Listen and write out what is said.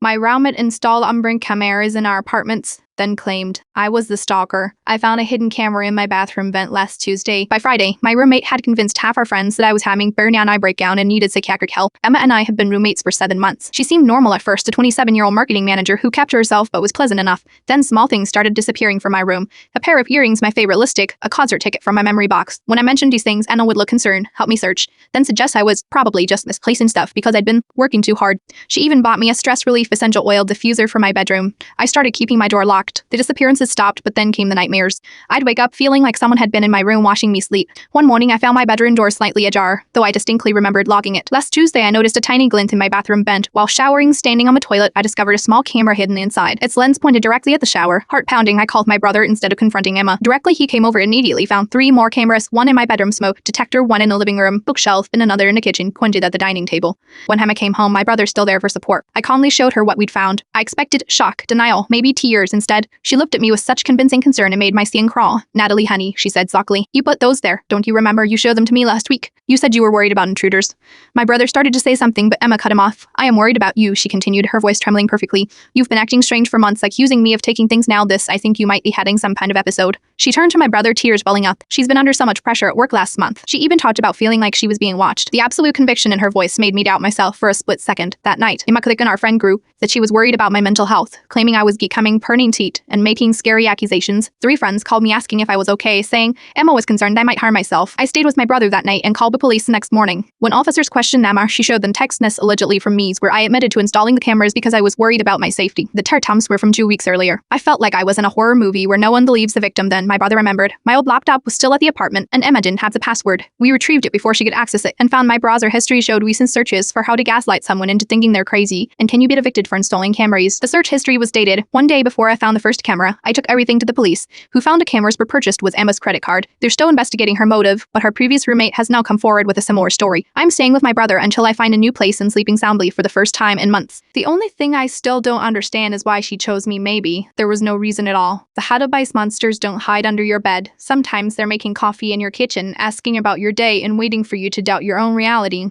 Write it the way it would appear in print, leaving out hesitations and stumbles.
My roommate installed Umbrin cameras in our apartments, then claimed I was the stalker. I found a hidden camera in my bathroom vent last Tuesday. By Friday, my roommate had convinced half our friends that I was having burn-out breakdown and needed psychiatric help. Emma and I have been roommates for 7 months. She seemed normal at first, a 27-year-old marketing manager who kept to herself but was pleasant enough. Then small things started disappearing from my room. A pair of earrings, my favorite lipstick, a concert ticket from my memory box. When I mentioned these things, Emma would look concerned, help me search, then suggest I was probably just misplacing stuff because I'd been working too hard. She even bought me a stress relief essential oil diffuser for my bedroom. I started keeping my door locked. The disappearances stopped, but then came the nightmares. I'd wake up feeling like someone had been in my room watching me sleep. One morning, I found my bedroom door slightly ajar, though I distinctly remembered locking it. Last Tuesday, I noticed a tiny glint in my bathroom vent. While showering, standing on the toilet, I discovered a small camera hidden inside. Its lens pointed directly at the shower. Heart pounding, I called my brother instead of confronting Emma. Directly, he came over and immediately found 3 more cameras, one in my bedroom smoke detector, one in the living room bookshelf, and another in the kitchen, pointed at the dining table. When Emma came home, my brother's still there for support. I calmly showed her what we'd found. I expected shock, denial, maybe tears. Instead, she looked at me with such convincing concern it made my skin crawl. "Natalie, honey," she said softly, "you put those there. Don't you remember you showed them to me last week? You said you were worried about intruders." My brother started to say something, but Emma cut him off. "I am worried about you," she continued, her voice trembling perfectly. "You've been acting strange for months, accusing me of taking things now. I think you might be having some kind of episode." She turned to my brother, tears welling up. "She's been under so much pressure at work last month. She even talked about feeling like she was being watched." The absolute conviction in her voice made me doubt myself for a split second. That night, Emma clicked in our friend group that she was worried about my mental health, claiming I was becoming pernitent and making scary accusations. 3 friends called me asking if I was okay, saying Emma was concerned I might harm myself. I stayed with my brother that night and called the police the next morning. When officers questioned Emma, she showed them text messages allegedly from me where I admitted to installing the cameras because I was worried about my safety. The tertums were from 2 weeks earlier. I felt like I was in a horror movie where no one believes the victim. Then my brother remembered. My old laptop was still at the apartment and Emma didn't have the password. We retrieved it before she could access it and found my browser history showed recent searches for how to gaslight someone into thinking they're crazy and can you be evicted for installing cameras. The search history was dated 1 day before I found the first camera. I took everything to the police, who found the cameras were purchased with Emma's credit card. They're still investigating her motive, but her previous roommate has now come forward with a similar story. I'm staying with my brother until I find a new place and sleeping soundly for the first time in months. The only thing I still don't understand is why she chose me. Maybe there was no reason at all. The Hadabais monsters don't hide under your bed. Sometimes they're making coffee in your kitchen, asking about your day and waiting for you to doubt your own reality.